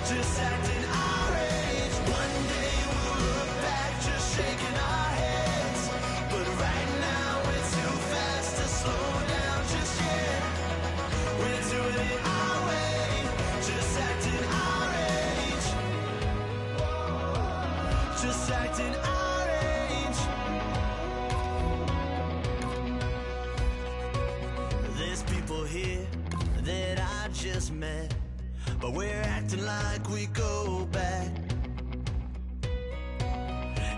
just acting our age. One day we'll look back just shaking our heads, but right now we're too fast to slow down just yet. We're doing it our way, just acting our age, just acting our age. There's people here that I just met, but we're acting like we go back.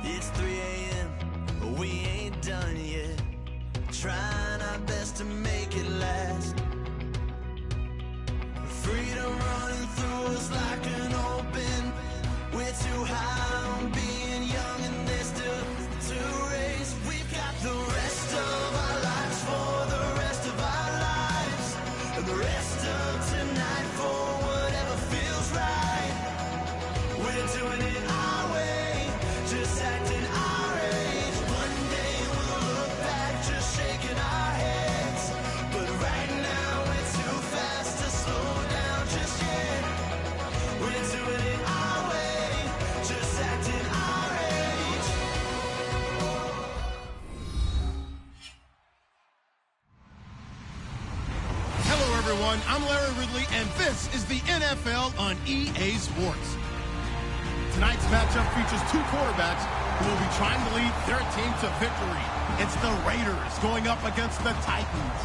It's 3 a.m., but we ain't done yet, trying our best to make it last. Freedom running through us like an open. We're too high on being young and there's still to race. We've got the rest of our lives for the rest of our lives, and the rest of tonight for whatever feels right. We're doing it our way, just acting our age. One day we'll look back just shaking our heads, but right now we're too fast to slow down just yet. We're doing it our way, just acting our age. Hello, everyone. I'm Larry Ridley, and this is the NFL on EA Sports. Tonight's matchup features two quarterbacks who will be trying to lead their team to victory. It's the Raiders going up against the Titans.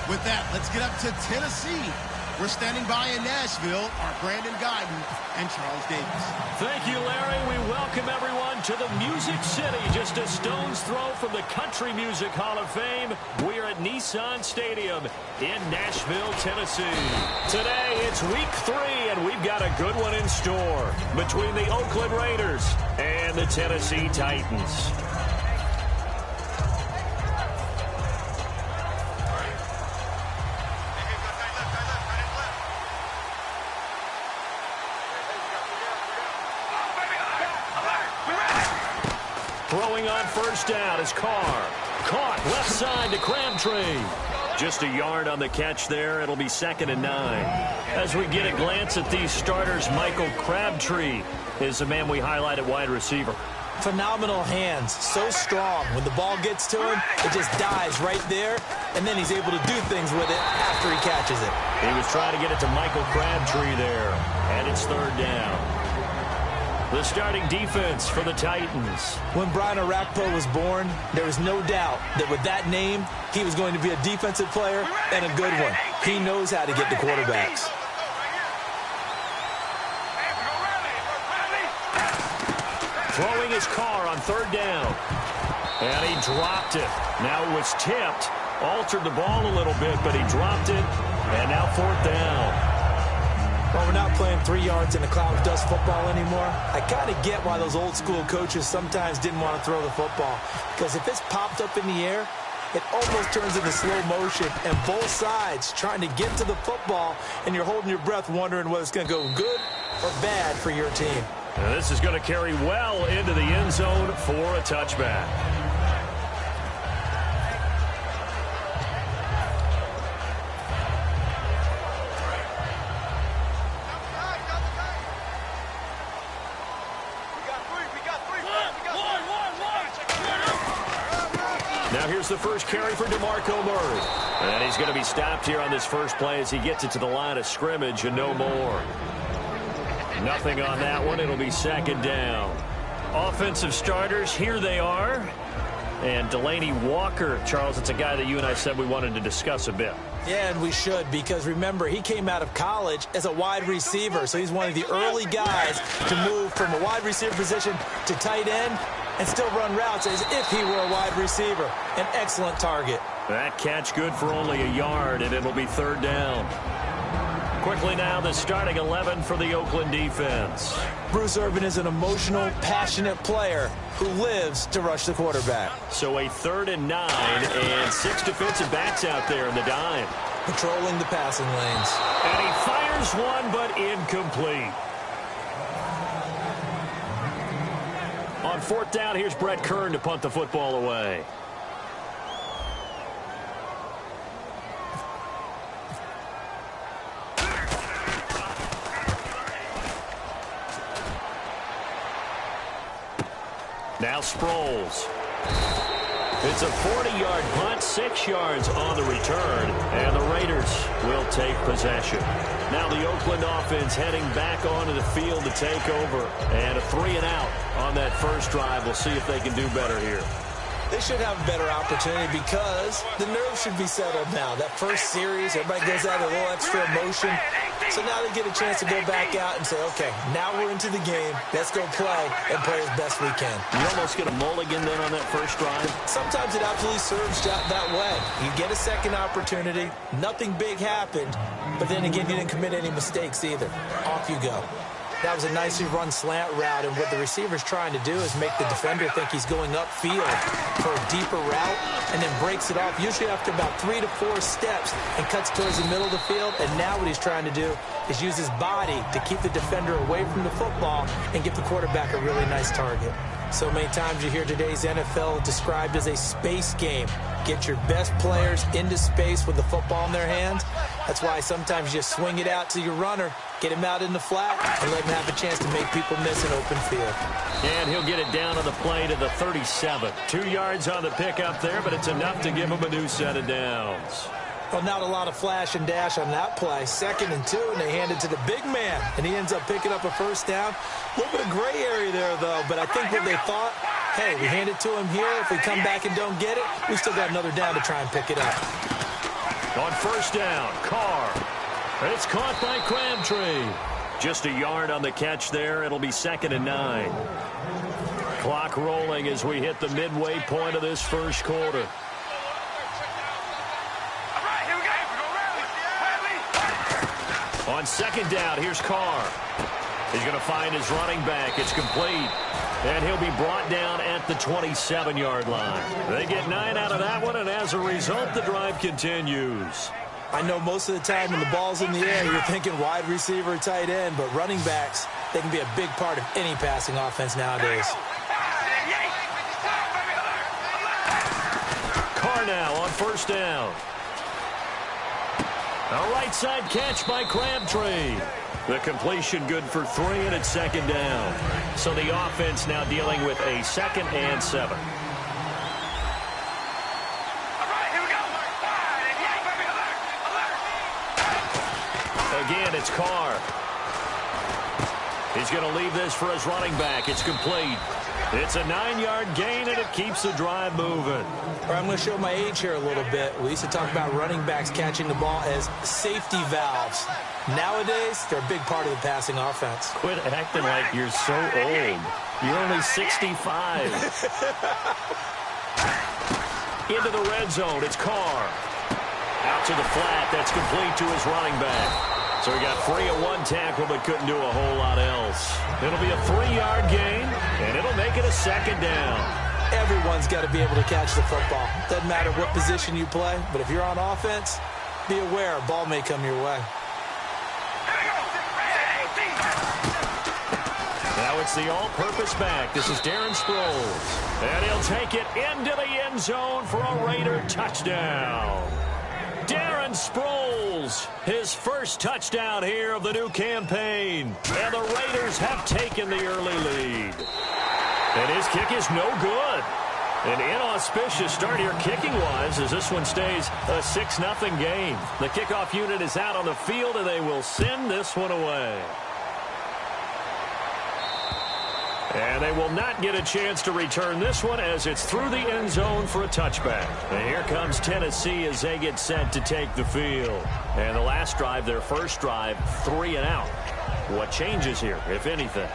With that, let's get up to Tennessee. We're standing by in Nashville, our Brandon Guyton and Charles Davis. Thank you, Larry. We welcome everyone to the Music City, just a stone's throw from the Country Music Hall of Fame. We're at Nissan Stadium in Nashville, Tennessee. Today, it's week 3, and we've got a good one in store between the Oakland Raiders and the Tennessee Titans. Throwing on first down is Carr. Caught left side to Crabtree. Just a yard on the catch there. It'll be 2nd and 9. As we get a glance at these starters, Michael Crabtree is the man we highlight at wide receiver. Phenomenal hands, so strong. When the ball gets to him, it just dives right there, and then he's able to do things with it after he catches it. He was trying to get it to Michael Crabtree there, and it's 3rd down. The starting defense for the Titans. When Brian Orakpo was born, there was no doubt that with that name, he was going to be a defensive player and a good one. He knows how to get the quarterbacks. Throwing his Carr on 3rd down. And he dropped it. Now it was tipped. Altered the ball a little bit, but he dropped it. And now 4th down. Well, we're not playing 3 yards in a cloud of dust football anymore. I kind of get why those old school coaches sometimes didn't want to throw the football. Because if it's popped up in the air, it almost turns into slow motion. And both sides trying to get to the football, and you're holding your breath wondering whether it's going to go good or bad for your team. And this is going to carry well into the end zone for a touchback. Now here's the first carry for DeMarco Murray. And he's going to be stopped here on this first play as he gets it to the line of scrimmage and no more. Nothing on that one. It'll be 2nd down. Offensive starters, here they are. And Delanie Walker, Charles, it's a guy that you and I said we wanted to discuss a bit. Yeah, and we should, because remember, he came out of college as a wide receiver, so he's one of the early guys to move from a wide receiver position to tight end and still run routes as if he were a wide receiver. An excellent target. That catch good for only a yard, and it'll be 3rd down. Quickly now, the starting 11 for the Oakland defense. Bruce Irvin is an emotional, passionate player who lives to rush the quarterback. So a 3rd and 9, and 6 defensive backs out there in the dime. Patrolling the passing lanes. And he fires one, but incomplete. On 4th down, here's Brett Kern to punt the football away. Now Sproles. It's a 40-yard punt, 6 yards on the return, and the Raiders will take possession. Now the Oakland offense heading back onto the field to take over, and a 3-and-out on that first drive. We'll see if they can do better here. They should have a better opportunity because the nerves should be settled now. That first series, everybody goes out with a little extra emotion. So now they get a chance to go back out and say, okay, now we're into the game. Let's go play and play as best we can. You almost get a mulligan then on that first drive. Sometimes it absolutely serves that way. You get a second opportunity. Nothing big happened. But then again, you didn't commit any mistakes either. Off you go. That was a nicely run slant route, and what the receiver's trying to do is make the defender think he's going upfield for a deeper route and then breaks it off, usually after about 3 to 4 steps, and cuts towards the middle of the field. And now what he's trying to do is use his body to keep the defender away from the football and give the quarterback a really nice target. So many times you hear today's NFL described as a space game. Get your best players into space with the football in their hands. That's why sometimes you swing it out to your runner, get him out in the flat, and let him have a chance to make people miss an open field. And he'll get it down on the play to the 37. 2 yards on the pickup there, but it's enough to give him a new set of downs. Well, not a lot of flash and dash on that play. 2nd and 2, and they hand it to the big man, and he ends up picking up a first down. A little bit of gray area there, though, but I think what they thought, hey, we hand it to him here. If we come back and don't get it, we still got another down to try and pick it up. On first down, Carr. It's caught by Crabtree. Just a yard on the catch there. It'll be 2nd and 9. Clock rolling as we hit the midway point of this first quarter. On 2nd down, here's Carr. He's going to find his running back. It's complete. And he'll be brought down at the 27-yard line. They get 9 out of that one, and as a result, the drive continues. I know most of the time when the ball's in the air, you're thinking wide receiver, tight end, but running backs, they can be a big part of any passing offense nowadays. Carr now on first down. A right side catch by Crabtree. The completion good for 3, and it's 2nd down. So the offense now dealing with a 2nd and 7. Again, it's Carr. He's going to leave this for his running back. It's complete. It's a 9-yard gain, and it keeps the drive moving. I'm going to show my age here a little bit. We used to talk about running backs catching the ball as safety valves. Nowadays, they're a big part of the passing offense. Quit acting like you're so old. You're only 65. Into the red zone. It's Carr. Out to the flat. That's complete to his running back. So he got free of one tackle but couldn't do a whole lot else. It'll be a 3-yard gain, and it'll make it a 2nd down. Everyone's got to be able to catch the football. Doesn't matter what position you play, but if you're on offense, be aware a ball may come your way. Now it's the all-purpose back. This is Darren Sproles. And he'll take it into the end zone for a Raider touchdown. Darren Sproles, his first touchdown here of the new campaign. And the Raiders have taken the early lead. And his kick is no good. An inauspicious start here kicking-wise as this one stays a 6-0 game. The kickoff unit is out on the field, and they will send this one away. And they will not get a chance to return this one as it's through the end zone for a touchback. And here comes Tennessee as they get set to take the field. And the last drive, their first drive, 3-and-out. What changes here, if anything?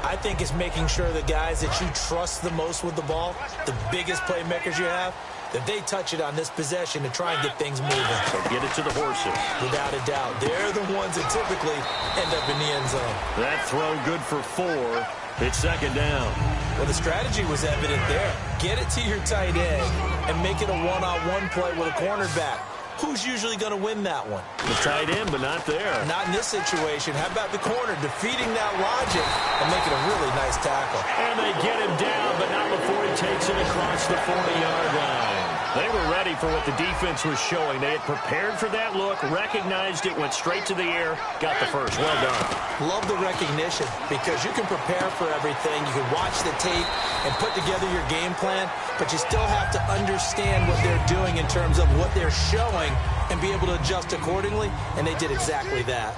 I think it's making sure the guys that you trust the most with the ball, the biggest playmakers you have, that they touch it on this possession to try and get things moving. So get it to the horses. Without a doubt. They're the ones that typically end up in the end zone. That throw good for 4. It's 2nd down. Well, the strategy was evident there. Get it to your tight end and make it a one-on-one play with a cornerback. Who's usually going to win that one? The tight end, but not there. Not in this situation. How about the corner defeating that logic and making a really nice tackle? And they get him down, but not before he takes it across the 40-yard line. They were ready for what the defense was showing. They had prepared for that look, recognized it, went straight to the air, got the first. Well done. Love the recognition because you can prepare for everything. You can watch the tape and put together your game plan, but you still have to understand what they're doing in terms of what they're showing and be able to adjust accordingly, and they did exactly that.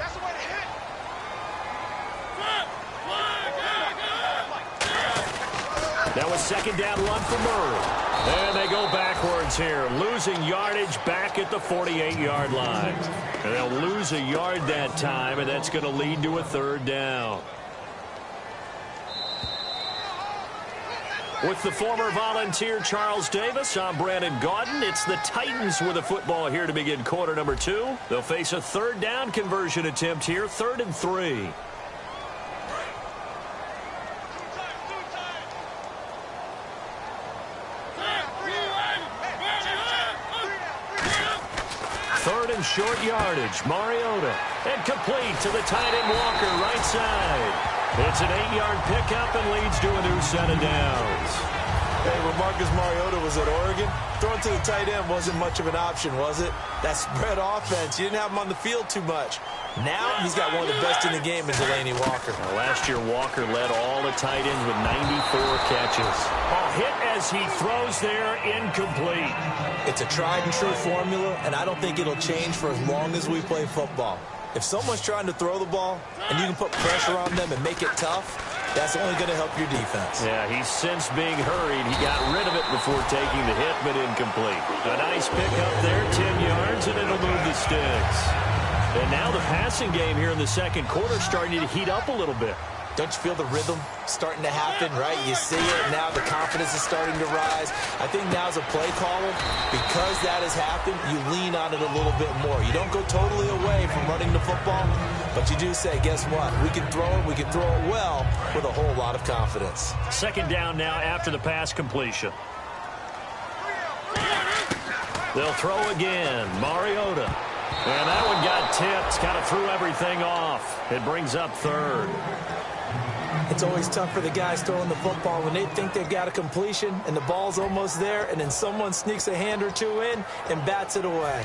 That was second down run for Murray. And they go backwards here, losing yardage back at the 48-yard line. And they'll lose a yard that time, and that's going to lead to a third down. With the former Volunteer Charles Davis, I'm Brandon Gaudin. It's the Titans with the football here to begin quarter number 2. They'll face a third down conversion attempt here, 3rd and 3. Third and short yardage. Mariota. And complete to the tight end Walker, right side. It's an 8-yard pickup and leads to a new set of downs. Hey, when Marcus Mariota was at Oregon, throwing to the tight end wasn't much of an option, was it? That spread offense, you didn't have him on the field too much. Now he's got one of the best in the game in Delanie Walker. Well, last year, Walker led all the tight ends with 94 catches. A hit as he throws there, incomplete. It's a tried-and-true formula, and I don't think it'll change for as long as we play football. If someone's trying to throw the ball and you can put pressure on them and make it tough, that's only going to help your defense. Yeah, he's since being hurried. He got rid of it before taking the hit, but incomplete. A nice pickup there, 10 yards, and it'll move the sticks. And now the passing game here in the second quarter starting to heat up a little bit. Don't you feel the rhythm starting to happen, right? You see it now. The confidence is starting to rise. I think now as a play caller, because that has happened, you lean on it a little bit more. You don't go totally away from running the football, but you do say, guess what? We can throw it. We can throw it well with a whole lot of confidence. Second down now after the pass completion. They'll throw again. Mariota. And that one got tipped. Kind of threw everything off. It brings up third. It's always tough for the guys throwing the football when they think they've got a completion and the ball's almost there, and then someone sneaks a hand or two in and bats it away.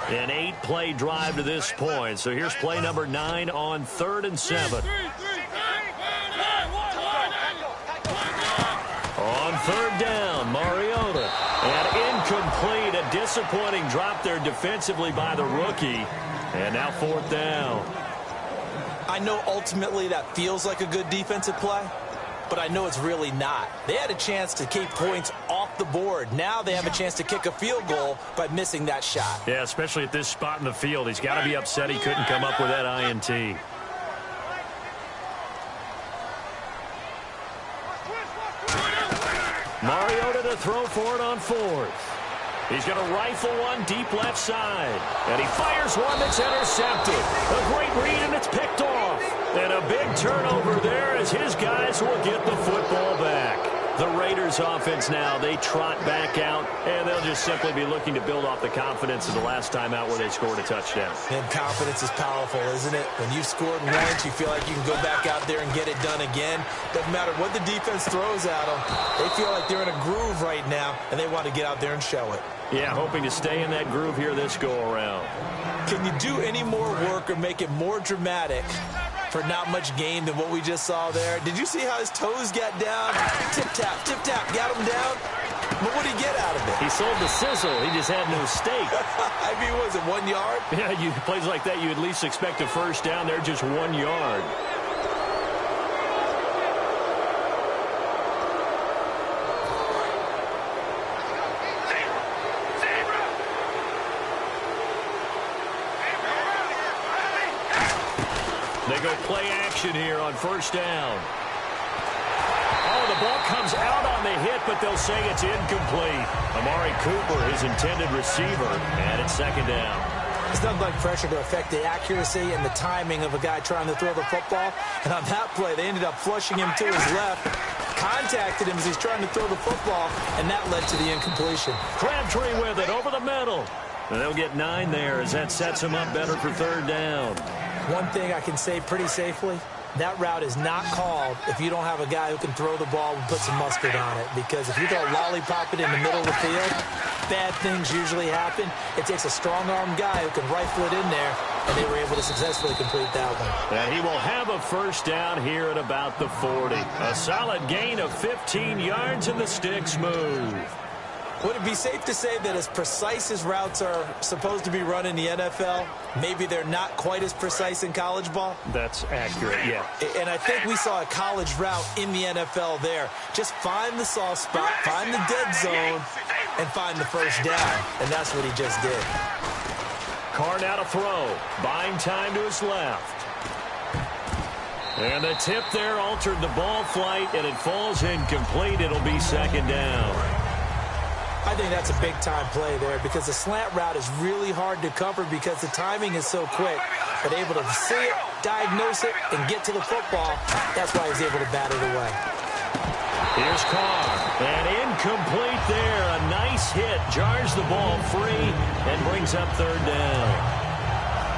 An 8-play drive to this point. So here's play number 9 on 3rd and 7. On 3rd down, Mariota. And incomplete. A disappointing drop there defensively by the rookie. And now 4th down. I know ultimately that feels like a good defensive play, but I know it's really not. They had a chance to keep points off the board. Now they have a chance to kick a field goal by missing that shot. Yeah, especially at this spot in the field. He's got to be upset he couldn't come up with that INT. Mariota to throw for it on 4th. He's going to rifle one deep left side. And he fires one that's intercepted. A great read, and it's picked off. And a big turnover there as his guys will get the football back. The Raiders offense now, they trot back out, and they'll just simply be looking to build off the confidence of the last time out where they scored a touchdown. And confidence is powerful, isn't it? When you've scored once, you feel like you can go back out there and get it done again. Doesn't matter what the defense throws at them. They feel like they're in a groove right now, and they want to get out there and show it. Yeah, hoping to stay in that groove here this go-around. Can you do any more work or make it more dramatic for not much gain than what we just saw there? Did you see how his toes got down? Tip-tap, got him down. But what did he get out of it? He sold the sizzle. He just had no steak. I mean, was it 1 yard? Yeah, plays like that, you at least expect a first down. They're just 1 yard. They go play action here on 1st down. Oh, the ball comes out on the hit, but they'll say it's incomplete. Amari Cooper, his intended receiver, and it's 2nd down. It's nothing like pressure to affect the accuracy and the timing of a guy trying to throw the football. And on that play, they ended up flushing him to his left, contacted him as he's trying to throw the football, and that led to the incompletion. Crabtree with it over the middle. And they'll get 9 there as that sets him up better for 3rd down. One thing I can say pretty safely, that route is not called if you don't have a guy who can throw the ball and put some mustard on it. Because if you go lollipop it in the middle of the field, bad things usually happen. It takes a strong-armed guy who can rifle it in there, and they were able to successfully complete that one. And he will have a first down here at about the 40. A solid gain of 15 yards, and the sticks move. Would it be safe to say that as precise as routes are supposed to be run in the NFL, maybe they're not quite as precise in college ball? That's accurate, yeah. And I think we saw a college route in the NFL there. Just find the soft spot, find the dead zone, and find the first down. And that's what he just did. Carr now to throw. Buying time to his left. And the tip there altered the ball flight, and it falls incomplete. It'll be second down. I think that's a big-time play there because the slant route is really hard to cover because the timing is so quick. But able to see it, diagnose it, and get to the football, that's why he's able to bat it away. Here's Carr. And incomplete there. A nice hit. Jars the ball free and brings up third down.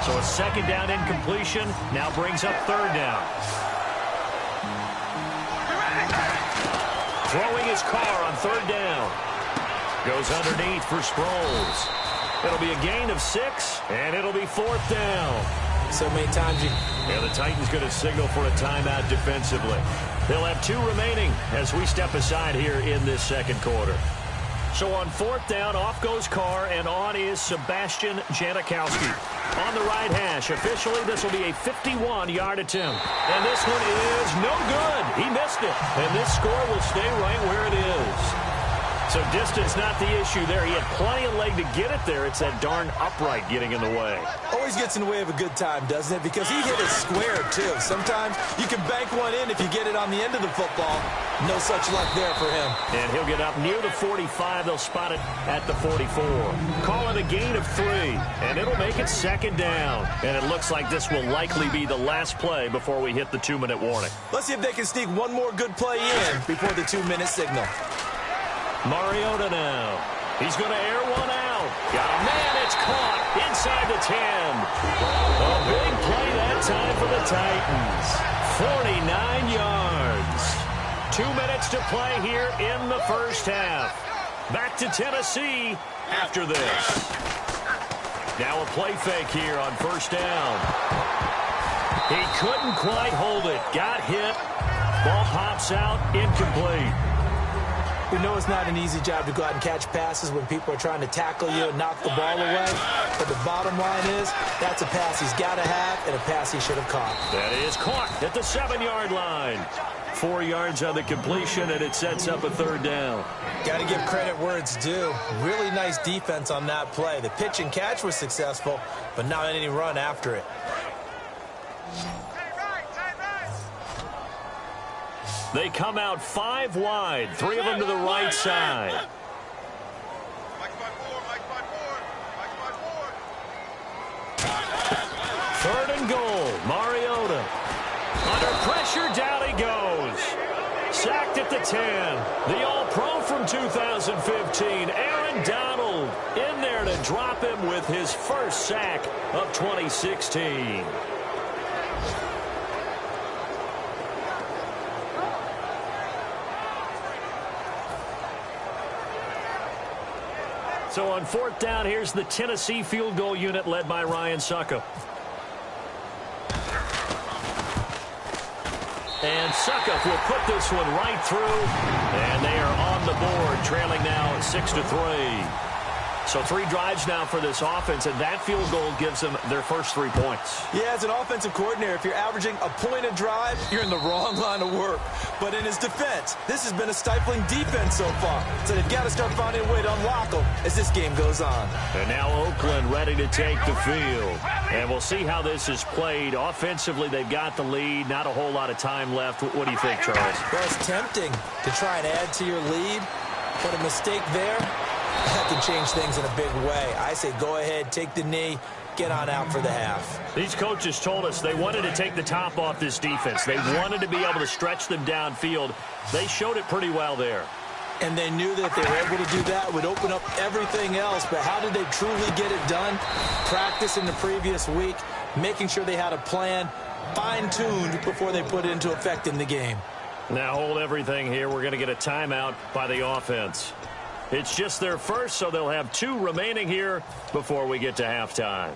So a second down incompletion now brings up third down. Throwing his Carr on third down. Goes underneath for Sproles. It'll be a gain of 6, and it'll be fourth down. So many times you... Yeah, the Titans going to signal for a timeout defensively. They'll have 2 remaining as we step aside here in this second quarter. So on fourth down, off goes Carr, and on is Sebastian Janikowski. On the right hash, officially this will be a 51-yard attempt. And this one is no good. He missed it. And this score will stay right where it is. So distance not the issue there. He had plenty of leg to get it there. It's that darn upright getting in the way. Always gets in the way of a good time, doesn't it? Because he hit it square, too. Sometimes you can bank one in if you get it on the end of the football. No such luck there for him. And he'll get up near the 45. They'll spot it at the 44. Call it a gain of 3, and it'll make it second down. And it looks like this will likely be the last play before we hit the 2-minute warning. Let's see if they can sneak one more good play in before the 2-minute signal. Mariota now. He's going to air one out. Got a man. It's caught inside the 10. A big play that time for the Titans. 49 yards. 2 minutes to play here in the first half. Back to Tennessee after this. Now a play fake here on first down. He couldn't quite hold it. Got hit. Ball pops out. Incomplete. We know it's not an easy job to go out and catch passes when people are trying to tackle you and knock the ball away. But the bottom line is, that's a pass he's got to have and a pass he should have caught. That is caught at the 7-yard line. 4 yards on the completion, and it sets up a third down. Got to give credit where it's due. Really nice defense on that play. The pitch and catch was successful, but not any run after it. They come out 5 wide, 3 of them to the right side. Third and goal, Mariota. Under pressure, down he goes. Sacked at the 10. The All-Pro from 2015, Aaron Donald, in there to drop him with his first sack of 2016. So on fourth down, here's the Tennessee field goal unit led by Ryan Succop. And Succop will put this one right through. And they are on the board, trailing now 6-3. So 3 drives now for this offense, and that field goal gives them their first 3 points. Yeah, as an offensive coordinator, if you're averaging a point a drive, you're in the wrong line of work. But in his defense, this has been a stifling defense so far. So they've got to start finding a way to unlock them as this game goes on. And now Oakland ready to take the field. And we'll see how this is played. Offensively, they've got the lead. Not a whole lot of time left. What do you think, Charles? Well, it's tempting to try and add to your lead, but a mistake there, that can change things in a big way. I say go ahead, take the knee, get on out for the half. These coaches told us they wanted to take the top off this defense. They wanted to be able to stretch them downfield. They showed it pretty well there. And they knew that if they were able to do that, it would open up everything else. But how did they truly get it done? Practice in the previous week, making sure they had a plan, fine-tuned before they put it into effect in the game. Now hold everything here. We're going to get a timeout by the offense. It's just their first, so they'll have 2 remaining here before we get to halftime.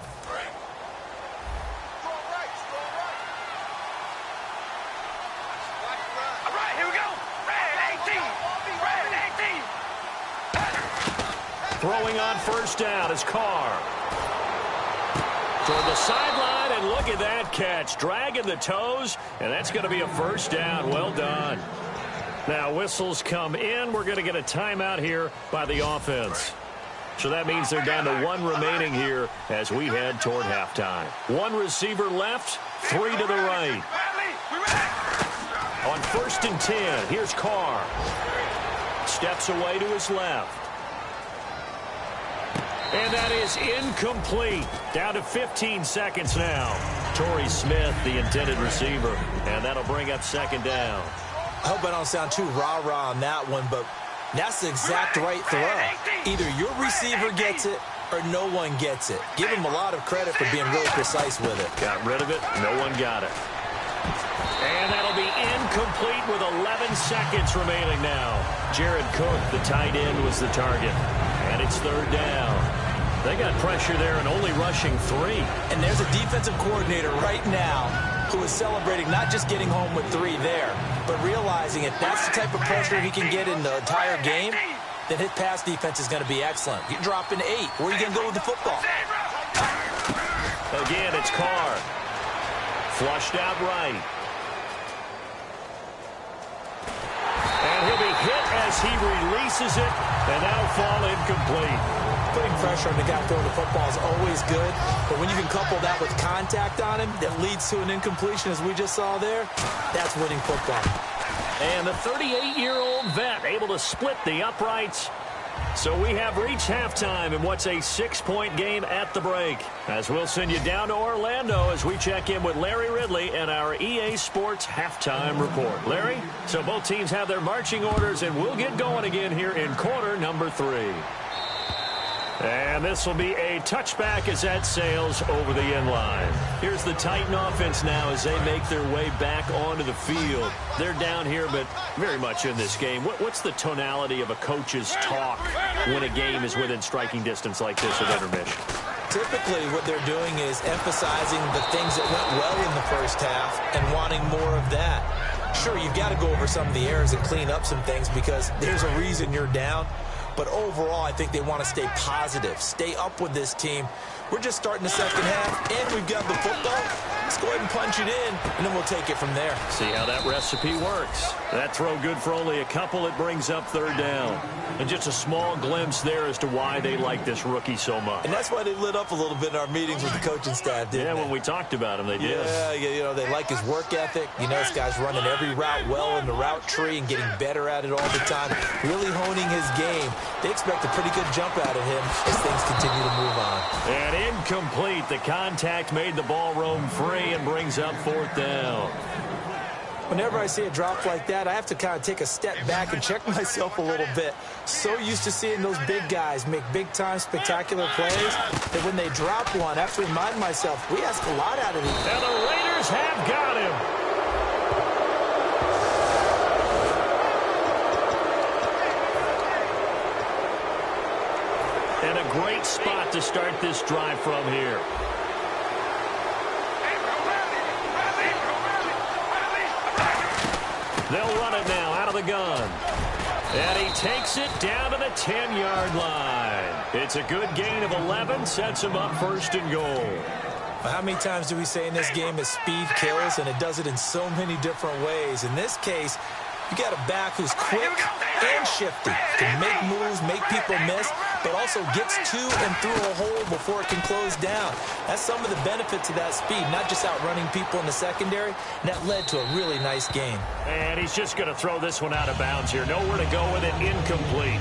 Throwing on first down is Carr. Toward the sideline, and look at that catch. Dragging the toes, and that's going to be a first down. Well done. Now whistles come in. We're going to get a timeout here by the offense. So that means they're down to 1 remaining here as we head toward halftime. 1 receiver left, 3 to the right. On first and 10, here's Carr. Steps away to his left. And that is incomplete. Down to 15 seconds now. Torrey Smith, the intended receiver. And that'll bring up second down. I hope I don't sound too rah-rah on that one, but that's the exact right throw. Either your receiver gets it or no one gets it. Give him a lot of credit for being really precise with it. Got rid of it. No one got it. And that'll be incomplete with 11 seconds remaining now. Jared Cook, the tight end, was the target. And it's third down. They got pressure there and only rushing 3. And there's a defensive coordinator right now who is celebrating not just getting home with 3 there, but realizing if that's the type of pressure he can get in the entire game, then his pass defense is going to be excellent. You're dropping 8. Where are you going to go with the football? Again, it's Carr. Flushed out right. And he'll be hit as he releases it, and that'll fall incomplete. Putting pressure on the guy throwing the football is always good, but when you can couple that with contact on him that leads to an incompletion, as we just saw there, that's winning football. And the 38-year-old vet able to split the uprights. So we have reached halftime in what's a 6-point game at the break. As we'll send you down to Orlando as we check in with Larry Ridley and our EA Sports halftime report. Larry, so both teams have their marching orders, and we'll get going again here in quarter number 3. And this will be a touchback as that sails over the end line. Here's the Titan offense now as they make their way back onto the field. They're down here, but very much in this game. What's the tonality of a coach's talk when a game is within striking distance like this at intermission? Typically, what they're doing is emphasizing the things that went well in the first half and wanting more of that. Sure, you've got to go over some of the errors and clean up some things because there's a reason you're down. But overall, I think they want to stay positive, stay up with this team. We're just starting the second half, and we've got the football. Let's go ahead and punch it in, and then we'll take it from there. See how that recipe works. That throw good for only a couple. It brings up third down. And just a small glimpse there as to why they like this rookie so much. And that's why they lit up a little bit in our meetings with the coaching staff, didn't they? When we talked about him, they did. Yeah, you know, they like his work ethic. You know, this guy's running every route well in the route tree and getting better at it all the time, really honing his game. They expect a pretty good jump out of him as things continue to move on. And incomplete. The contact made the ball roam free and brings up fourth down. Whenever I see a drop like that, I have to kind of take a step back and check myself a little bit. So used to seeing those big guys make big-time spectacular plays that when they drop one, I have to remind myself, we ask a lot out of these. And the Raiders have got him. And a great spot to start this drive from here. They'll run it now out of the gun. And he takes it down to the 10-yard line. It's a good gain of 11, sets him up first and goal. How many times do we say in this game that speed kills, and it does it in so many different ways? In this case, you got a back who's quick and shifty, can make moves, make people miss, but also gets to and through a hole before it can close down. That's some of the benefits of that speed, not just outrunning people in the secondary. And that led to a really nice game. And he's just going to throw this one out of bounds here. Nowhere to go with it, incomplete.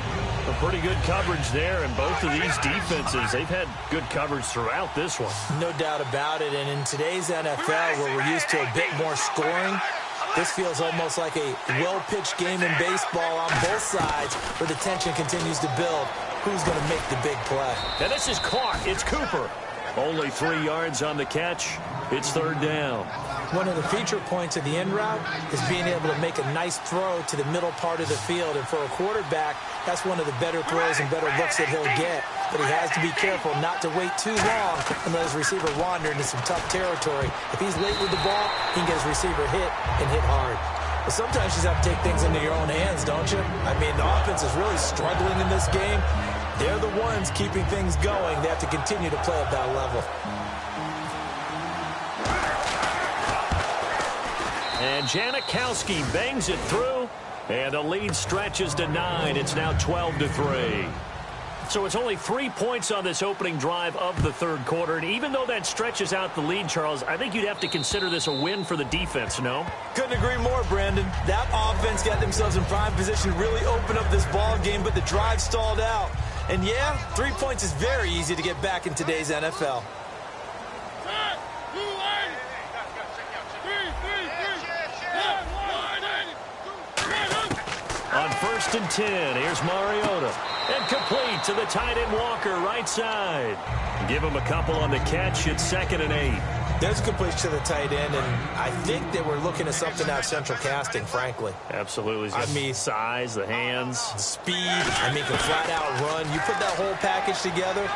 A pretty good coverage there, and both of these defenses, they've had good coverage throughout this one. No doubt about it, and in today's NFL, where we're used to a bit more scoring, this feels almost like a well-pitched game in baseball on both sides where the tension continues to build. Who's going to make the big play? And this is caught. It's Cooper. Only 3 yards on the catch. It's third down. One of the feature points of the in route is being able to make a nice throw to the middle part of the field. And for a quarterback, that's one of the better throws and better looks that he'll get. But he has to be careful not to wait too long and let his receiver wander into some tough territory. If he's late with the ball, he can get his receiver hit and hit hard. But sometimes you just have to take things into your own hands, don't you? I mean, the offense is really struggling in this game. They're the ones keeping things going. They have to continue to play at that level. And Janikowski bangs it through, and the lead stretches to 9. It's now 12-3. So it's only 3 points on this opening drive of the third quarter. And even though that stretches out the lead, Charles, I think you'd have to consider this a win for the defense, no? Couldn't agree more, Brandon. That offense got themselves in prime position to really open up this ball game, but the drive stalled out. And yeah, 3 points is very easy to get back in today's NFL. On 1st and 10, here's Mariota. And complete to the tight end Walker, right side. Give him a couple on the catch. It's 2nd and 8. There's a completion to the tight end, and I think they were looking at something out of Central Casting, frankly. Absolutely. I mean, size, the hands. Speed. I mean, can flat out run. You put that whole package together,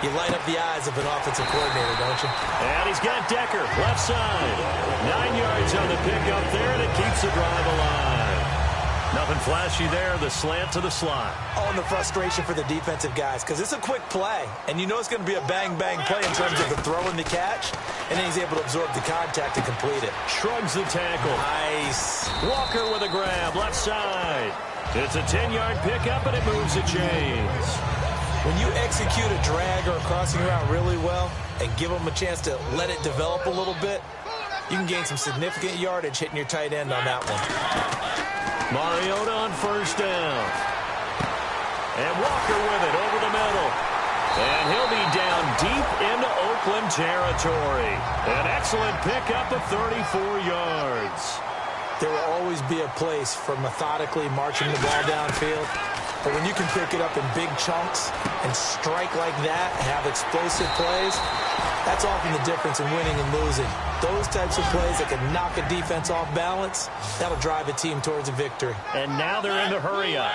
you light up the eyes of an offensive coordinator, don't you? And he's got Decker, left side. 9 yards on the pickup there, and it keeps the drive alive. Nothing flashy there, the slant to the slot. Oh, and the frustration for the defensive guys, because it's a quick play, and you know it's going to be a bang-bang play in terms of the throw and the catch, and then he's able to absorb the contact and complete it. Shrugs the tackle. Nice. Walker with a grab, left side. It's a 10-yard pickup, and it moves the chains. When you execute a drag or a crossing route really well and give them a chance to let it develop a little bit, you can gain some significant yardage hitting your tight end on that one. Mariota on 1st down. And Walker with it over the middle. And he'll be down deep into Oakland territory. An excellent pickup of 34 yards. There will always be a place for methodically marching the ball downfield. But when you can pick it up in big chunks and strike like that, have explosive plays, that's often the difference in winning and losing. Those types of plays that can knock a defense off balance, that'll drive a team towards a victory. And now they're in the hurry-up.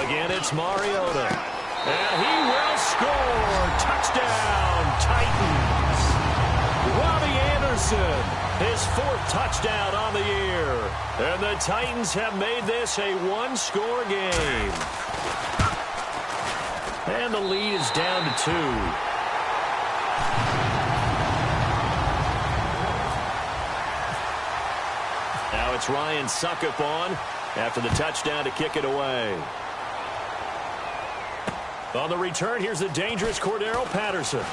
Again, it's Mariota. And he will score. Touchdown, Titans. Robbie Anderson, his 4th touchdown on the year. And the Titans have made this a one-score game. And the lead is down to 2. Now it's Ryan Suckup on after the touchdown to kick it away. On the return, here's the dangerous Cordero Patterson.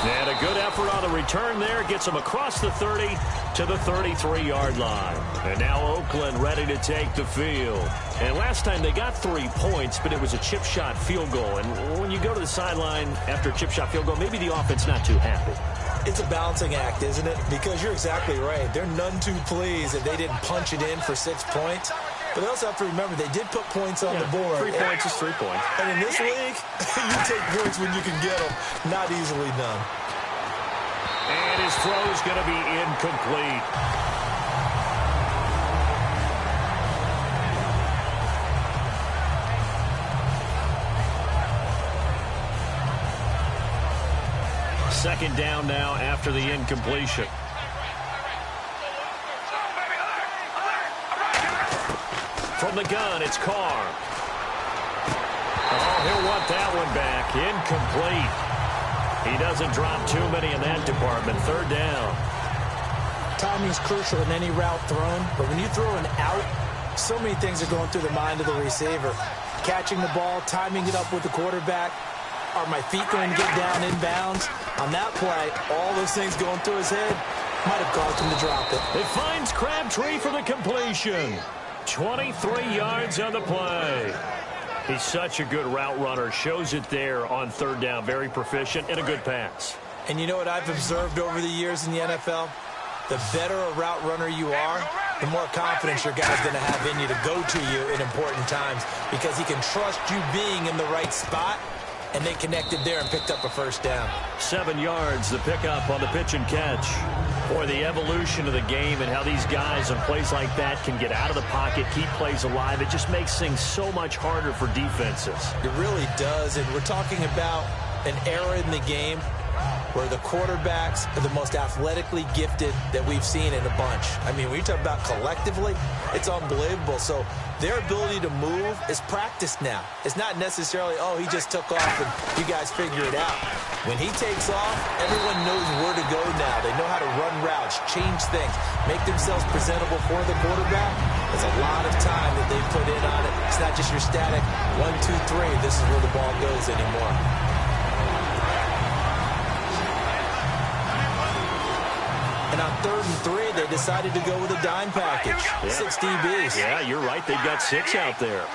And a good effort on the return there. Gets him across the 30 to the 33-yard line. And now Oakland ready to take the field. And last time they got 3 points, but it was a chip shot field goal. And when you go to the sideline after a chip shot field goal, maybe the offense not too happy. It's a balancing act, isn't it? Because you're exactly right. They're none too pleased that they didn't punch it in for 6 points. But they also have to remember they did put points on the board. 3 points is 3 points. And in this league, you take points when you can get them. Not easily done. And his throw is going to be incomplete. Second down now after the incompletion. From the gun, it's Carr. Oh, he'll want that one back. Incomplete. He doesn't drop too many in that department. Third down. Timing is crucial in any route thrown, but when you throw an out, so many things are going through the mind of the receiver. Catching the ball, timing it up with the quarterback. Are my feet going to get down inbounds? On that play, all those things going through his head might have caused him to drop it. It finds Crabtree for the completion. 23 yards on the play. He's such a good route runner. Shows it there on third down. Very proficient and a good pass. And you know what I've observed over the years in the NFL? The better a route runner you are, the more confidence your guy's going to have in you to go to you in important times because he can trust you being in the right spot and they connected there and picked up a first down. 7 yards, the pickup on the pitch and catch. Boy, the evolution of the game and how these guys on plays like that can get out of the pocket, keep plays alive, it just makes things so much harder for defenses. It really does, and we're talking about an era in the game where the quarterbacks are the most athletically gifted that we've seen in a bunch. I mean, when you talk about collectively, it's unbelievable. So their ability to move is practiced now. It's not necessarily, oh, he just took off and you guys figure it out. When he takes off, everyone knows where to go now. They know how to run routes, change things, make themselves presentable for the quarterback. There's a lot of time that they put in on it. It's not just your static 1, 2, 3, this is where the ball goes anymore. And on 3rd and 3, they decided to go with a dime package. 6 DBs. Yeah, you're right. They've got 6 out there.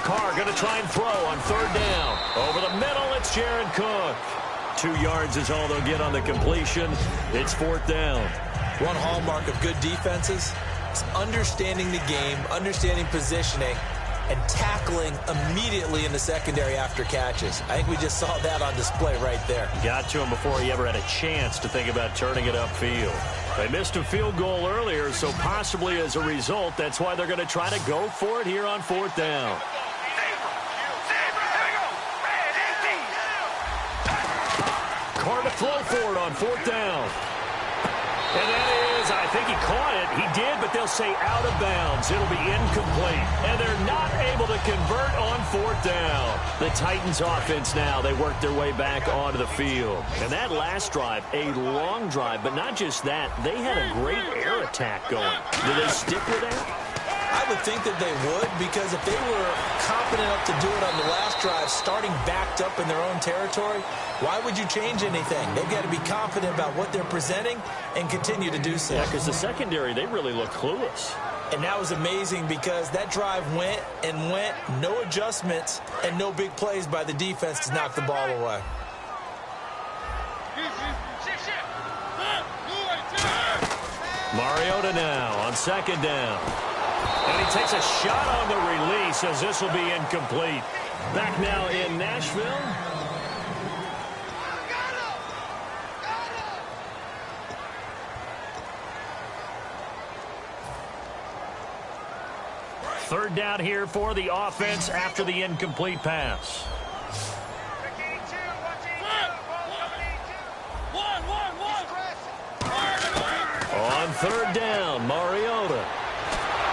Carr going to try and throw on 3rd down. Over the middle, it's Jared Cook. 2 yards is all they'll get on the completion. It's 4th down. One hallmark of good defenses is understanding the game, understanding positioning, and tackling immediately in the secondary after catches. I think we just saw that on display right there. Got to him before he ever had a chance to think about turning it upfield. They missed a field goal earlier, so possibly as a result, that's why they're going to try to go for it here on 4th down. Carr to throw for it on 4th down. And that is, I think he caught it. He did, but they'll say out of bounds. It'll be incomplete. And they're not able to convert on 4th down. The Titans offense now, they work their way back onto the field. And that last drive, a long drive, but not just that. They had a great air attack going. Do they stick with that? I would think that they would, because if they were confident enough to do it on the last drive, starting backed up in their own territory, why would you change anything? They've got to be confident about what they're presenting and continue to do so. Yeah, because the secondary, they really look clueless. And that was amazing because that drive went and went, no adjustments, and no big plays by the defense to knock the ball away. Mariota now on 2nd down. And he takes a shot on the release as this will be incomplete. Back now in Nashville. Third down here for the offense after the incomplete pass. On 3rd down, Mariota.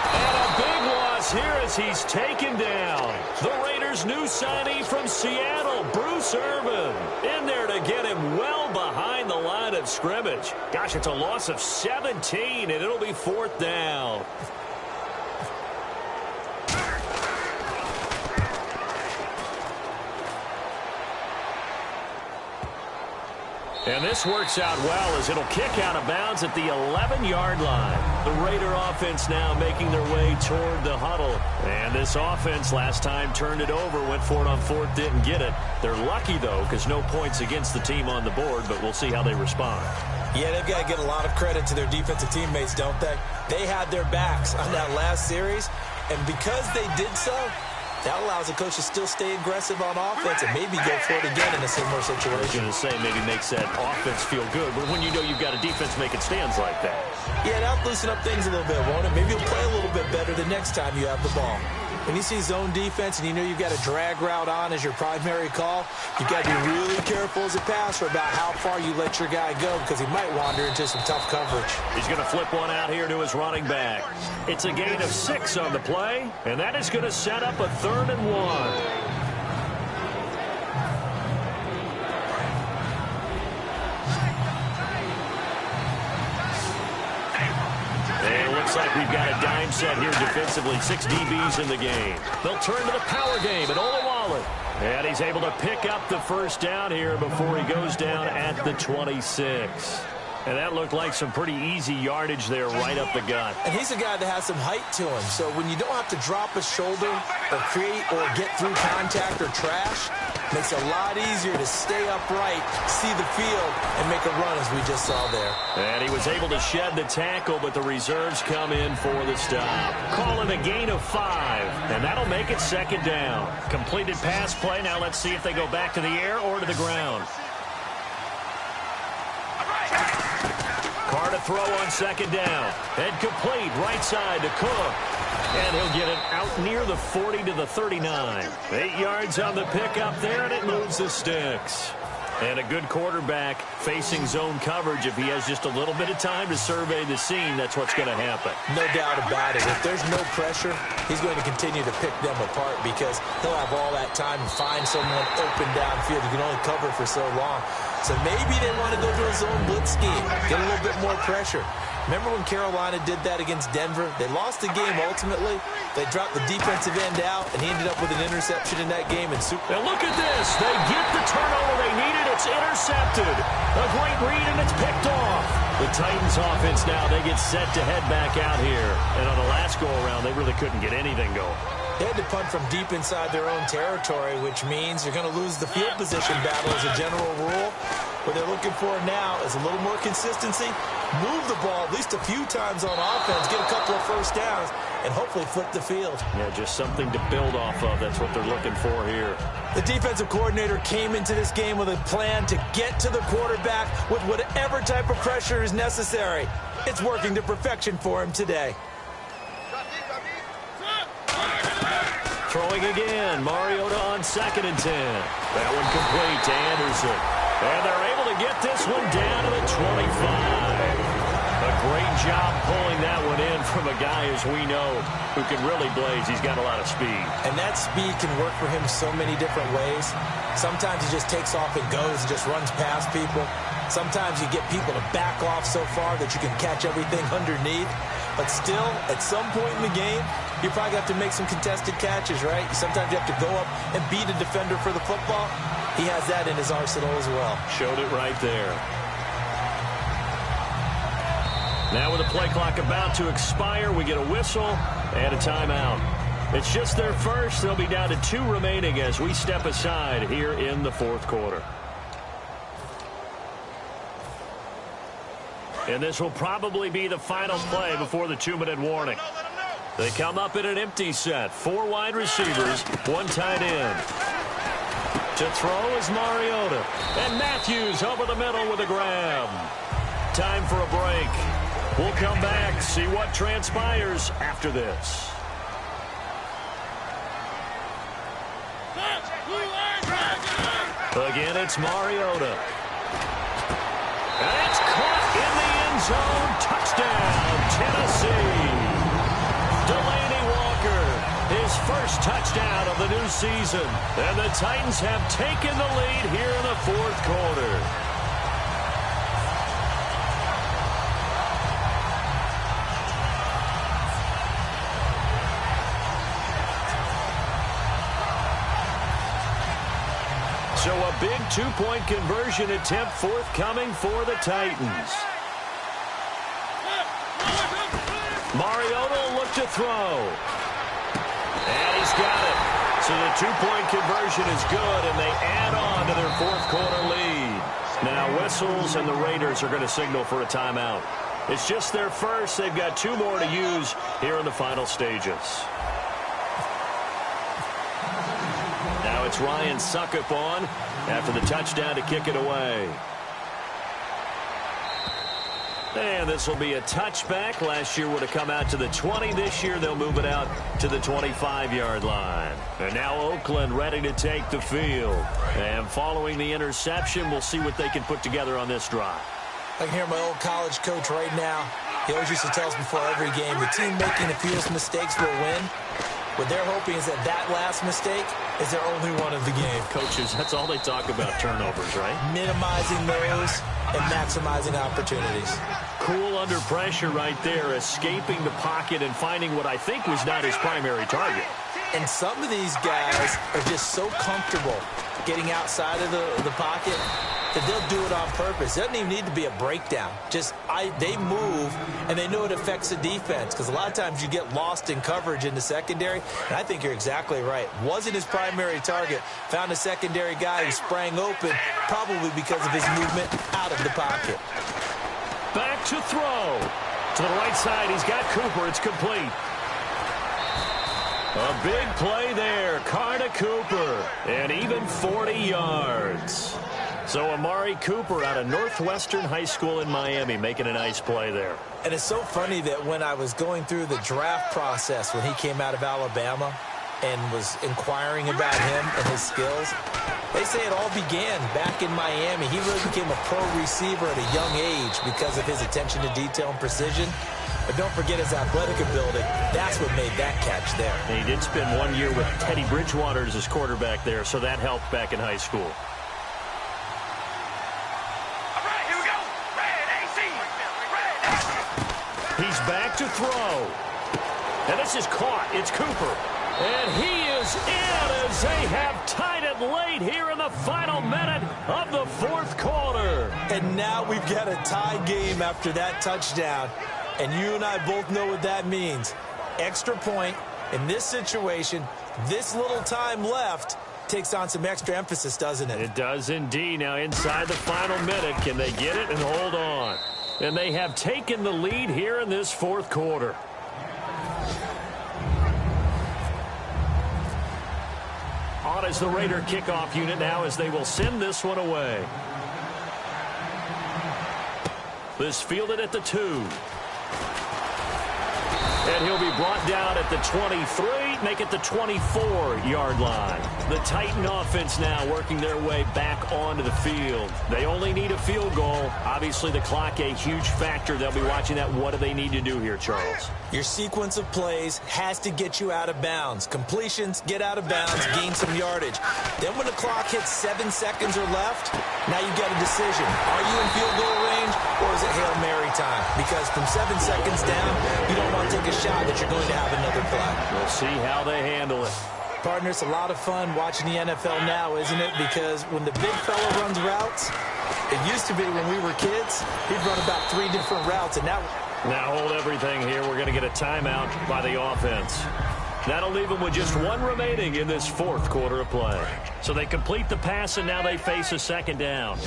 And a big loss here as he's taken down. The Raiders' new signee from Seattle, Bruce Irvin, in there to get him well behind the line of scrimmage. Gosh, it's a loss of 17, and it'll be 4th down. And this works out well as it'll kick out of bounds at the 11-yard line. The Raider offense now making their way toward the huddle. And this offense last time turned it over, went for it on 4th, didn't get it. They're lucky, though, because no points against the team on the board, but we'll see how they respond. Yeah, they've got to get a lot of credit to their defensive teammates, don't they? They had their backs on that last series, and because they did so, that allows the coach to still stay aggressive on offense and maybe go for it again in a similar situation. I was going to say maybe makes that offense feel good, but when you know you've got a defense making stands like that. Yeah, that'll loosen up things a little bit, won't it? Maybe you'll play a little bit better the next time you have the ball. When you see zone defense and you know you've got a drag route on as your primary call, you've got to be really careful as a passer about how far you let your guy go because he might wander into some tough coverage. He's going to flip one out here to his running back. It's a gain of 6 on the play, and that is going to set up a 3rd and 1. Looks like we've got a dime set here defensively. 6 DBs in the game. They'll turn to the power game at Olawale. And he's able to pick up the first down here before he goes down at the 26. And that looked like some pretty easy yardage there right up the gut. And he's a guy that has some height to him. So when you don't have to drop a shoulder or create or get through contact or trash, Makes it a lot easier to stay upright, see the field, and make a run as we just saw there. And he was able to shed the tackle, but the reserves come in for the stop. Calling a gain of 5, and that'll make it second down. Completed pass play. Now let's see if they go back to the air or to the ground. Carr to throw on second down. And complete right side to Cook. And he'll get it out near the 40 to the 39. 8 yards on the pickup there, and it moves the sticks. And a good quarterback facing zone coverage. If he has just a little bit of time to survey the scene, that's what's going to happen. No doubt about it. If there's no pressure, he's going to continue to pick them apart because he'll have all that time to find someone open downfield. You can only cover for so long. So maybe they want to go to a zone blitz scheme, get a little bit more pressure. Remember when Carolina did that against Denver? They lost the game ultimately. They dropped the defensive end out, and he ended up with an interception in that game. And look at this. They get the turnover they needed. It's intercepted. A great read, and it's picked off. The Titans offense now, they get set to head back out here. And on the last go-around, they really couldn't get anything going. They had to punt from deep inside their own territory, which means you're going to lose the field position battle as a general rule. What they're looking for now is a little more consistency, move the ball at least a few times on offense, get a couple of first downs, and hopefully flip the field. Yeah, just something to build off of. That's what they're looking for here. The defensive coordinator came into this game with a plan to get to the quarterback with whatever type of pressure is necessary. It's working to perfection for him today. Throwing again, Mariota on 2nd and 10. That one complete to Anderson. And they're able to get this one down to the 25. A great job pulling that one in from a guy, as we know, who can really blaze. He's got a lot of speed. And that speed can work for him so many different ways. Sometimes he just takes off and goes and just runs past people. Sometimes you get people to back off so far that you can catch everything underneath. But still, at some point in the game, you probably have to make some contested catches, right? Sometimes you have to go up and beat a defender for the football. He has that in his arsenal as well. Showed it right there. Now with the play clock about to expire, we get a whistle and a timeout. It's just their first. They'll be down to 2 remaining as we step aside here in the 4th quarter. And this will probably be the final play before the 2-minute warning. They come up in an empty set. 4 wide receivers, 1 tight end. To throw is Mariota. And Matthews over the middle with a grab. Time for a break. We'll come back, see what transpires after this. Again, it's Mariota. And it's caught in the end zone. Touchdown, Tennessee. Delaney Walker, his first touchdown of the new season. And the Titans have taken the lead here in the 4th quarter. So a big 2-point conversion attempt forthcoming for the Titans. Mariota will look to throw. And he's got it. So the 2-point conversion is good, and they add on to their 4th quarter lead. Now whistles, and the Raiders are going to signal for a timeout. It's just their first. They've got 2 more to use here in the final stages. Now it's Ryan Succop on after the touchdown to kick it away. And this will be a touchback. Last year would have come out to the 20. This year they'll move it out to the 25-yard line. And now Oakland ready to take the field. And following the interception, we'll see what they can put together on this drive. I can hear my old college coach right now. He always used to tell us before every game, the team making the fewest mistakes will win. What they're hoping is that that last mistake is their only one of the game. Coaches, that's all they talk about, turnovers, right? Minimizing those and maximizing opportunities. Cool under pressure right there, escaping the pocket and finding what I think was not his primary target. And some of these guys are just so comfortable getting outside of the pocket, that they'll do it on purpose. It doesn't even need to be a breakdown. Just they move, and they know it affects the defense, because a lot of times you get lost in coverage in the secondary, and I think you're exactly right. Wasn't his primary target. Found a secondary guy who sprang open, probably because of his movement out of the pocket. Back to throw. To the right side, he's got Cooper. It's complete. A big play there. Carr to Cooper. And even 40 yards. So Amari Cooper out of Northwestern High School in Miami making a nice play there. And it's so funny that when I was going through the draft process when he came out of Alabama and was inquiring about him and his skills, they say it all began back in Miami. He really became a pro receiver at a young age because of his attention to detail and precision. But don't forget his athletic ability. That's what made that catch there. And he did spend 1 year with Teddy Bridgewater as his quarterback there, so that helped back in high school. He's back to throw. And this is caught. It's Cooper. And he is in as they have tied it late here in the final minute of the fourth quarter. And now we've got a tie game after that touchdown. And you and I both know what that means. Extra point in this situation, this little time left takes on some extra emphasis, doesn't it? It does indeed. Now inside the final minute, can they get it and hold on? And they have taken the lead here in this fourth quarter. On is the Raider kickoff unit now as they will send this one away. This fielded at the 2. And he'll be brought down at the 23, make it the 24-yard line. The Titan offense now working their way back onto the field. They only need a field goal. Obviously, the clock a huge factor. They'll be watching that. What do they need to do here, Charles? Your sequence of plays has to get you out of bounds. Completions, get out of bounds, gain some yardage. Then when the clock hits 7 seconds or left, now you got a decision. Are you in field goal range, or is it Hail Mary time? Because from 7 seconds down, you don't want to take a shot that you're going to have another play. We'll see how they handle it. Partner, it's a lot of fun watching the NFL now, isn't it? Because when the big fella runs routes, it used to be when we were kids, he'd run about 3 different routes, and now hold everything here. We're going to get a timeout by the offense. That'll leave them with just 1 remaining in this fourth quarter of play. So they complete the pass, and now they face a second down.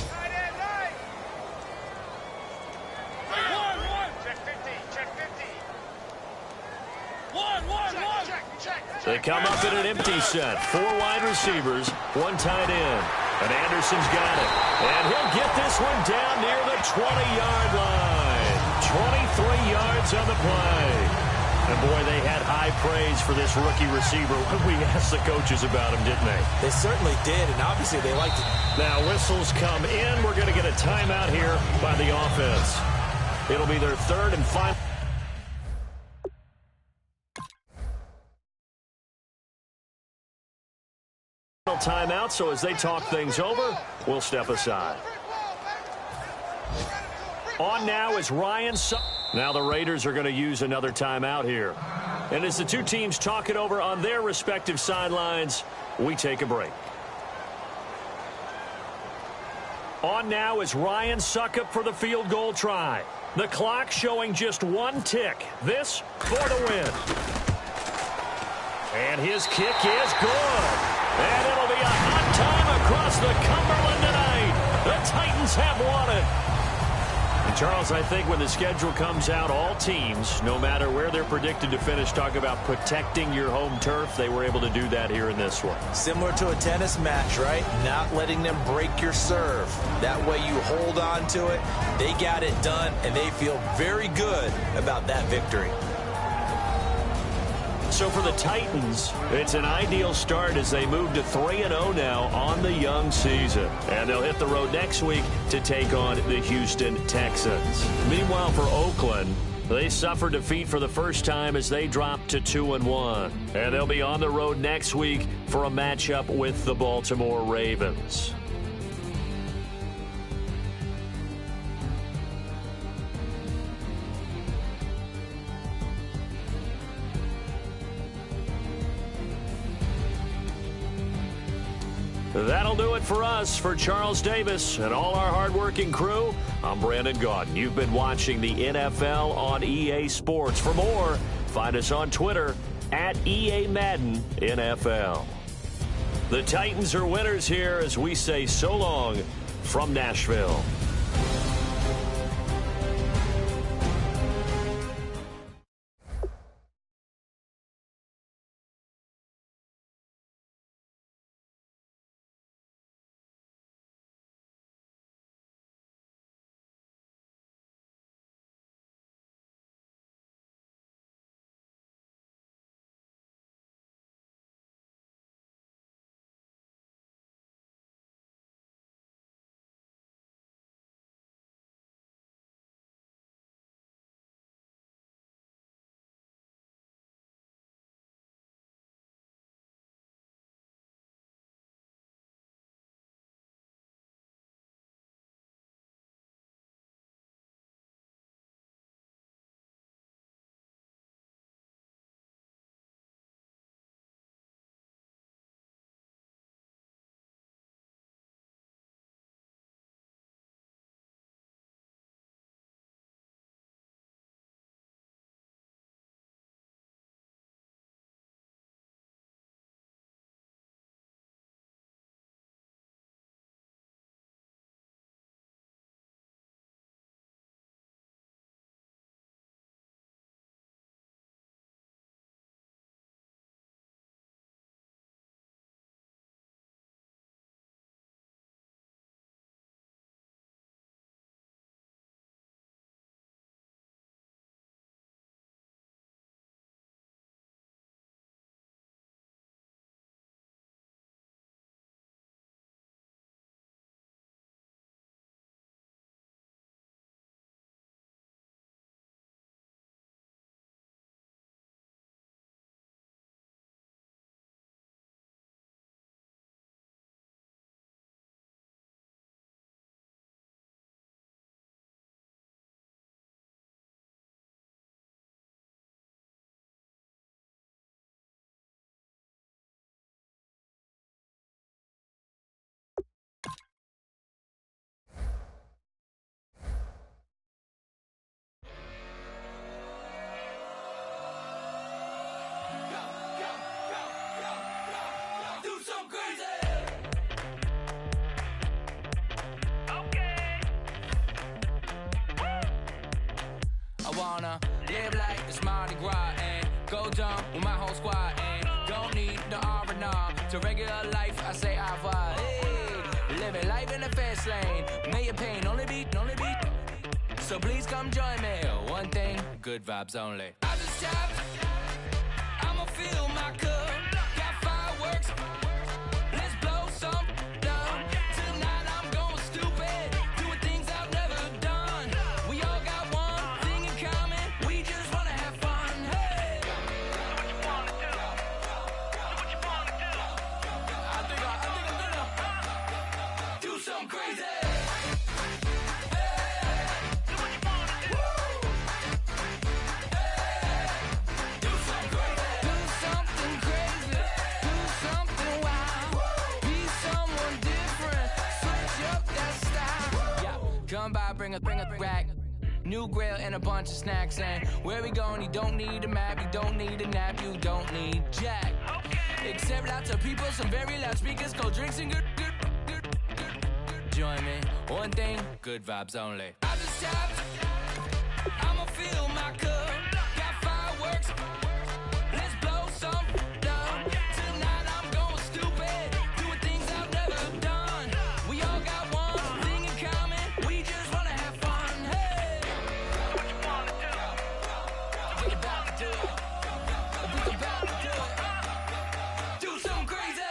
They come up in an empty set. 4 wide receivers, 1 tight end. And Anderson's got it. And he'll get this one down near the 20-yard line. 23 yards on the play. And, boy, they had high praise for this rookie receiver when we asked the coaches about him, didn't they? They certainly did, and obviously they liked it. Now whistles come in. We're going to get a timeout here by the offense. It'll be their third and final. Timeout, so as they talk things over, we'll step aside. On now is Ryan. Now the Raiders are going to use another timeout here. And as the two teams talk it over on their respective sidelines, we take a break. On now is Ryan Succop for the field goal try. The clock showing just 1 tick. This for the win. And his kick is good. And it'll be a hot time across the Cumberland tonight. The Titans have won it. And Charles, I think when the schedule comes out, all teams, no matter where they're predicted to finish, talk about protecting your home turf. They were able to do that here in this one. Similar to a tennis match, right? Not letting them break your serve. That way you hold on to it. They got it done, and they feel very good about that victory. So for the Titans, it's an ideal start as they move to 3-0 now on the young season. And they'll hit the road next week to take on the Houston Texans. Meanwhile, for Oakland, they suffered defeat for the first time as they dropped to 2-1. And they'll be on the road next week for a matchup with the Baltimore Ravens. That'll do it it for us. For Charles Davis and all our hardworking crew, I'm Brandon Gaudin. You've been watching the NFL on EA Sports. For more, find us on Twitter at EA Madden NFL. The Titans are winners here as we say so long from Nashville. I wanna live like it's Mardi Gras and go dumb with my whole squad and don't need the R&R to regular life. I say au revoir. Hey, living life in the fast lane. May your pain only be. So please come join me. One thing, good vibes only. I just tapped. I'ma fill my cup. Got fireworks. Let's blow some down. Tonight I'm going stupid. Doing things I've never done. We all got one thing in common. We just wanna have fun. Hey. So what you wanna do? So what you wanna do? I think I'm gonna do something crazy. Come by, bring a rack. New grill and a bunch of snacks. And where we going, you don't need a map. You don't need a nap. You don't need jack. Except lots of people, some very loud speakers, cold drinks and good. Join me. One thing, good vibes only. I just tapped. I'ma fill my cup. Got fireworks. Let's blow some down. Tonight I'm going stupid. Doing things I've never done. We all got one thing in common. We just wanna have fun. Hey. So what you wanna do? We about to do it. We about to do it. Do something crazy.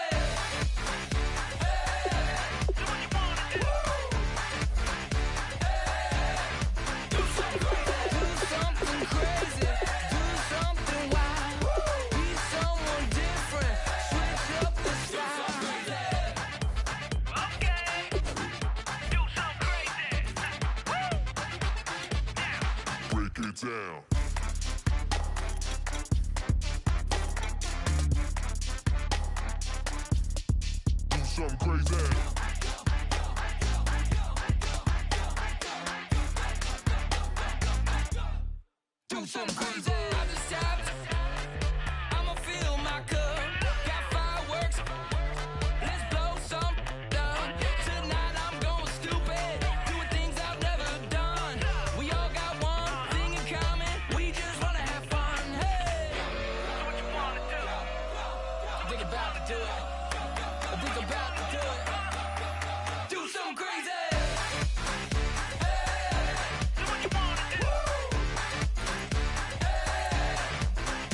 Down. Do something crazy. do something crazy. I just tapped. I'ma fill my cup. Got fireworks. Let's blow some down. Tonight I'm going stupid. Doing things I've never done. We all got one thing in common. We just wanna have fun. Hey, so what you wanna do? I think about to do it. I think I'm about to do it. Do something crazy. Hey, so what you wanna do? Hey,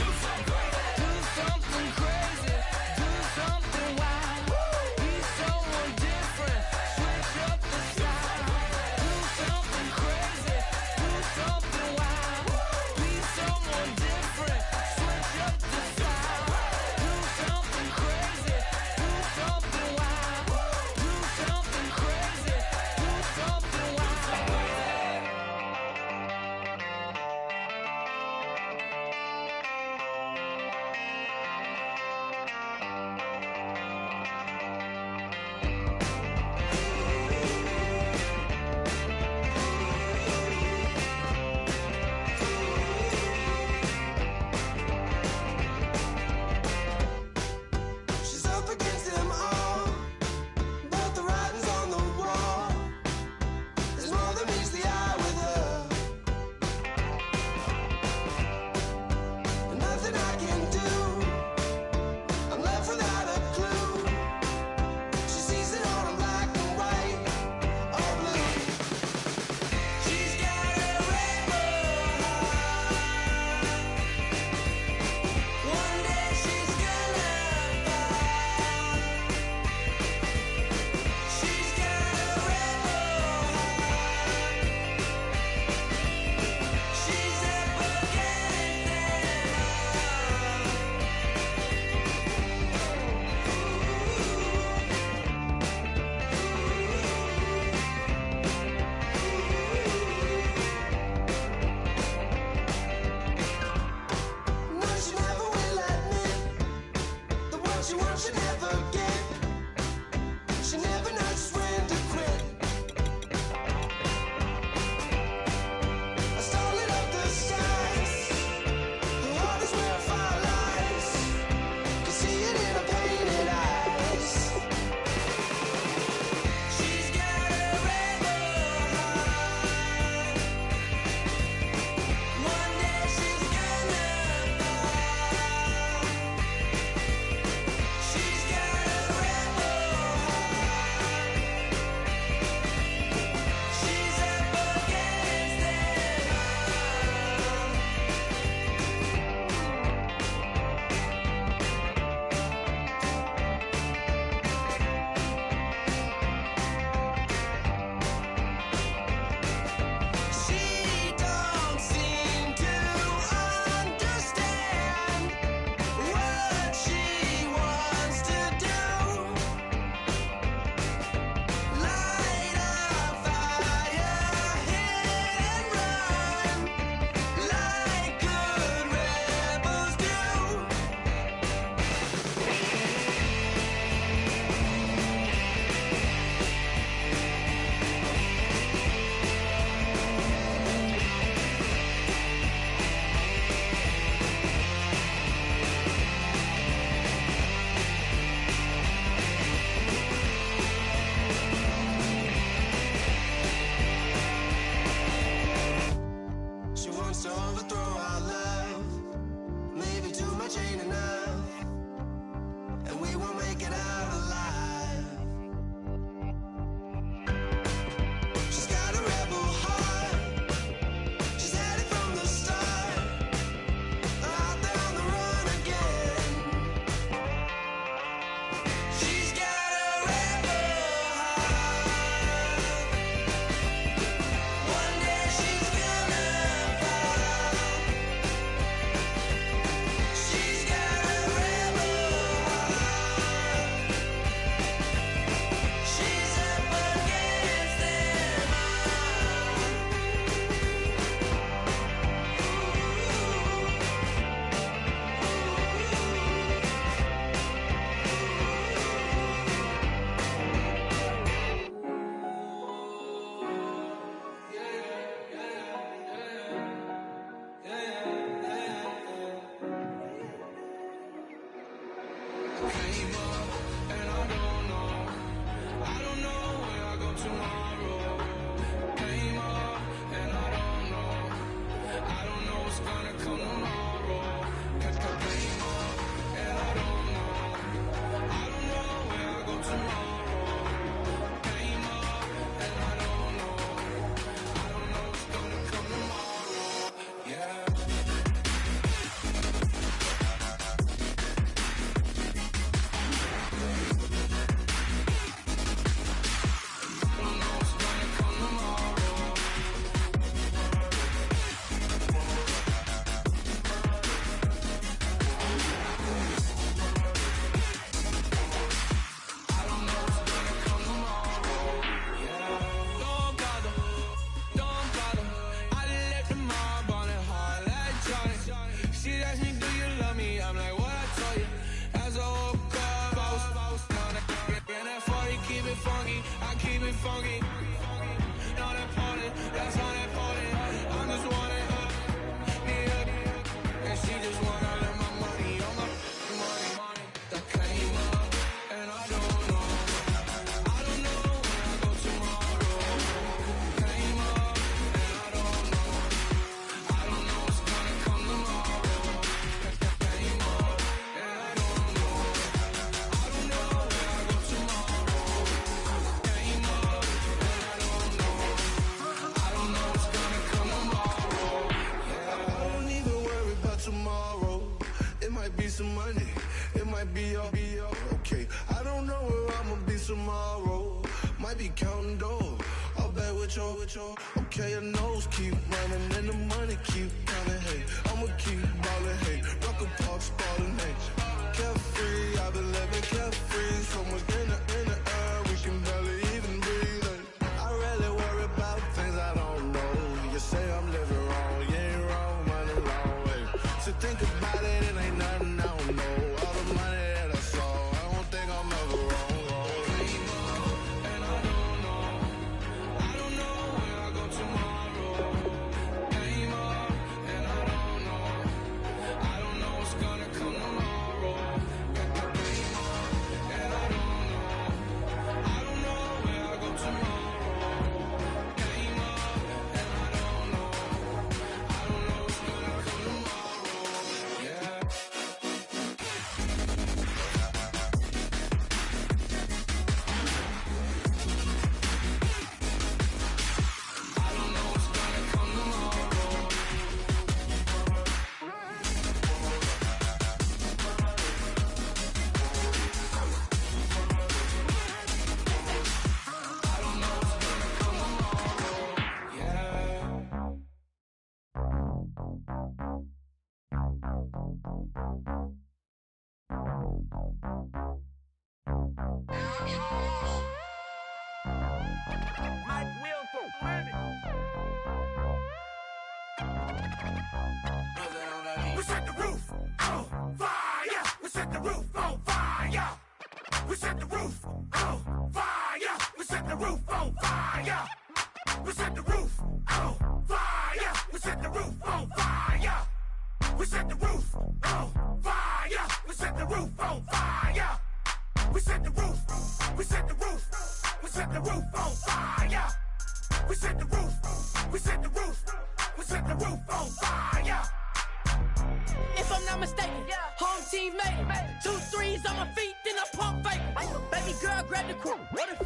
Came up and I don't know where I go tomorrow. Came up and I don't know what's gonna come tomorrow. Came up and I don't know where I go tomorrow. Came up and I don't know what's gonna come tomorrow. Yeah. Funky, not important, that's not important. I'm just wanting her, need her, and she just wanna let my money on my money. That came up, and I don't know where I go tomorrow. Came up, and I don't know what's gonna come tomorrow. Came up, and I don't know where I go tomorrow. Came up. Tomorrow, it might be some money, it might be all okay. I don't know where I'ma be tomorrow. Might be counting dough. I'll bet with your. Okay, your nose keep running and the money keep coming. Hey, I'ma keep ballin'. Hey, rock a park, ballin'. Hey, carefree, I've been living carefree. Somewhere in the air, we can barely even breathe. Hey, I rarely worry about things I don't know. You say I'm living wrong, you ain't wrong, money long. To think about it, it ain't nothing I don't know. All the money that I saw, I don't think I'm ever wrong. Came up and I don't know where I go tomorrow. Came up and I don't know what's gonna come tomorrow. Came up and I don't know where I go tomorrow. Came up and I don't know what's gonna come tomorrow. We set the roof on fire. We set the roof on fire. We set the roof on fire. We set the roof on fire. We set the roof on fire. We set the roof on fire. We set the roof on fire. We set the roof on fire. We set the roof. We set the roof. We set the roof on fire. We set the roof. We set the roof. We set the roof on fire. If I'm not mistaken, home team made it. 2 threes on my feet, then I pump fake. Baby girl, grab the crew. What if